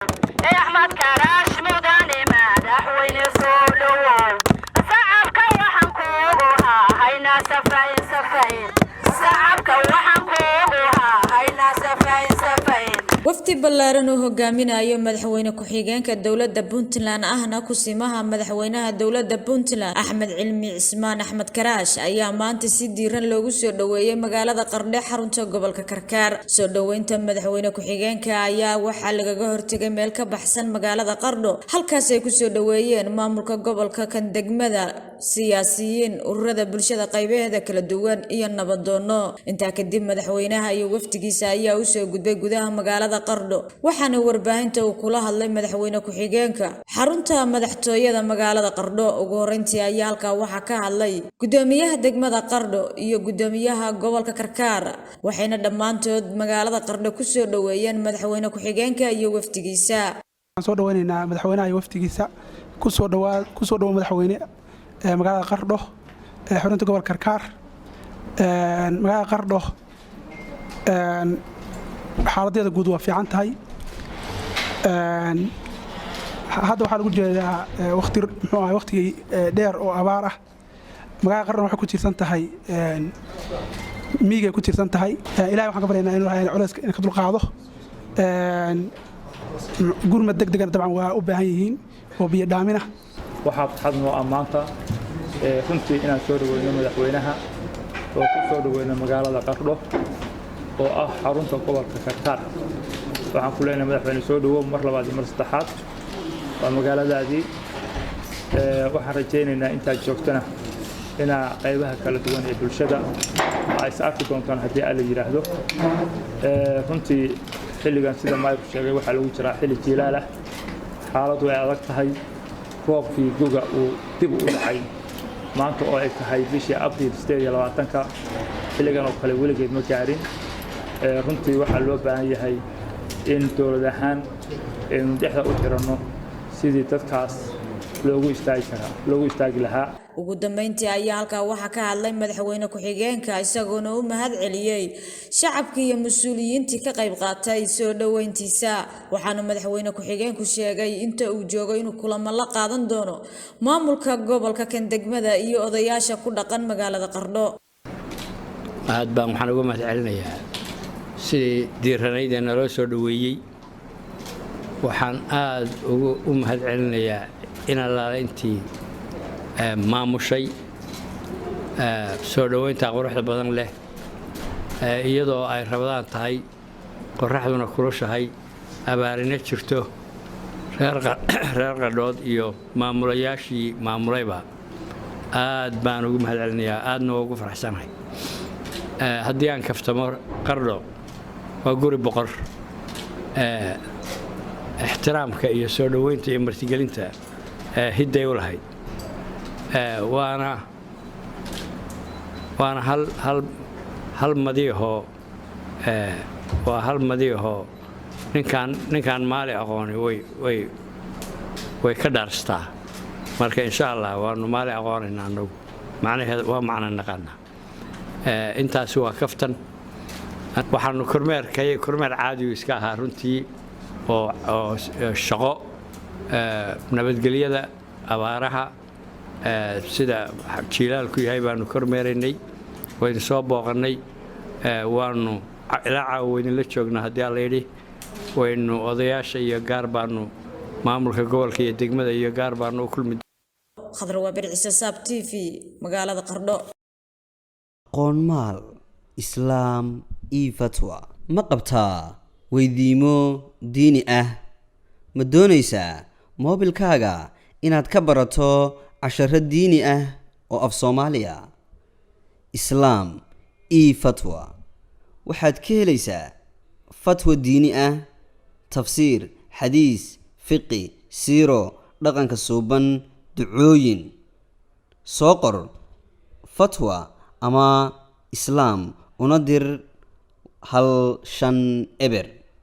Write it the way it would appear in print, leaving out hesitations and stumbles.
أحمد كراش مداني مدح وين صولو صعب كوحن كوها هينا سفين صعب كوحن كوها هينا سفين wafdi ballaaran oo hogaaminayo madaxweyne ku-xigeenka dowladda Puntland ahna kusimaha madaxweynaha dowladda Puntland Axmed Cilmi Cismaan Axmed Karaash ayaa maanta si diiran loogu soo dhaweeyay magaalada Qardho xarunta gobolka Karkaar soo dhaweynta madaxweyne ku-xigeenka ayaa waxa lagaga hortagay meel ka baxsan magaalada Qardho halkaas ay ku soo dhaweeyeen maamulka gobolka kan degmada siyaasiyiin ururada bulshada qaybaheeda kala duwan iyo nabadoono inta kadib madaxweynaha iyo wafdigiisa ayaa u soo gudbay gudaha magaalada Qardho waxaana warbaahinta uu kula hadlay madaxweyne ku-xigeenka xarunta madaxtooyada magaalada Qardho ugu horeyntii ayaa halka waxa ka hadlay gudoomiyaha degmada Qardho iyo gudoomiyaha gobolka Karkaar waxayna dhamaantood magaalada Qardho ku soo dhaweeyeen madaxweyne ku-xigeenka iyo wafdigiisa soo dhaweynaynaa madaxweynaha iyo wafdigiisa ku soo dhaw madaxweyne magaalada Qardho xarunta gobolka Karkaar magaalada Qardho xaaladeeda guud waa fiican tahay hadda waxa lagu jeedaa waqti dheer oo abaar ah magaalada Qardho waxay ku tiirsan tahay miyiga ku tiirsan tahay ilaahay waxaan ka baryaynaa inuu Ilaahay culayska ka dulqaado gurmad degdegan dabcan waa u baahan yihiin oo biyo dhaamina waxaa xadno amaanta runtii inaan soo dhaweyno madaxweynaha oo ku soo dhaweyno magaalada Qardho oo ah xarunta gobolka Karkaar waxaan ku leenahay madaxweyne soo dhawo mar labaad iyo mar saddexaad waa magaaladaadii waxaan rajaynaynaa inta joogtana ina qaybaha kala duwan ee bulshada ay saarki doontaan haddii la yiraahdo runtii xilligan sida maayku sheegay waxa lagu jiraa xilli jiilaal ah xaaladu ay adag tahay roobkii guga uu dib u dhacay maanta oo ay tahay bishii Abriil 28ka xilligan oo kale weligeed ma gaarin runtii waxa loo baahan yahay in dowlad ahaan aynu dhexda u tirano sidii dadkaas loogu istaagi lahaa ugu dambeyntii ayaa halka waxa ka hadlay madaxweyne ku-xigeenka isagoona u mahad celiyay shacabkii iyo mas'uuliyiintii ka qayb qaatay soo dhaweyntiisa waxaana madaxweyne ku-xigeenku sheegay inta uu joogo inuu kulamo la qaadan doono maamulka gobolka kan degmada iyo odayaasha ku dhaqan magaalada Qardho aad baan waxaan uga mahad celinayaa sidii diiranaydana loo soo dhaweeyay waxaan aad u mahad celinayaa in allaala intii maamushay soo dhaweynta quruxda badan leh iyadoo ay rabadaan tahay qorraxduna kulushahay abaarina jirto reer Qardhood iyo maamulayaashii maamulayba aad baan ugu mahad celinayaa aadna ugu faraxsanahay haddii aan kaftamo Qardho waa guri boqor ixtiraamka iyo soo dhaweynta iyo martigelinta hidday u lahayd waana hal madiihoo waa hal madiihoo ninkaan maali aqooni way ka dhaarstaa marka insha Allah waanu maali aqoonayna anagu macnaheedu waa macna naqana intaas waa kaftan waxaanu kormeer caadi iska ahaa runtii oo shaqo nabadgelyada abaaraha sida jiilaalku yahay baanu kormeeraynay waynu soo booqanay waanu ilaa caawin la joognaa haddii la yiri waynu odayaasha iyo gaar baanu maamulka gobolka iyo degmada iyo gaar baanu u kulmid Khadra waa Birciisa Saab TV magaalada Qardho qoonmaal islaam iyo fatwa ma qabtaa weydiimo diini ah ma doonaysaa moobilkaaga inaad ka barato casharo diini ah oo af Soomaaliya islaam iyo fatwa waxaad ka helaysaa fatwa diini ah tafsiir xadiis fiqi siiro dhaqanka suuban ducooyin soo qor fatwa ama islaam una dir hal shan eber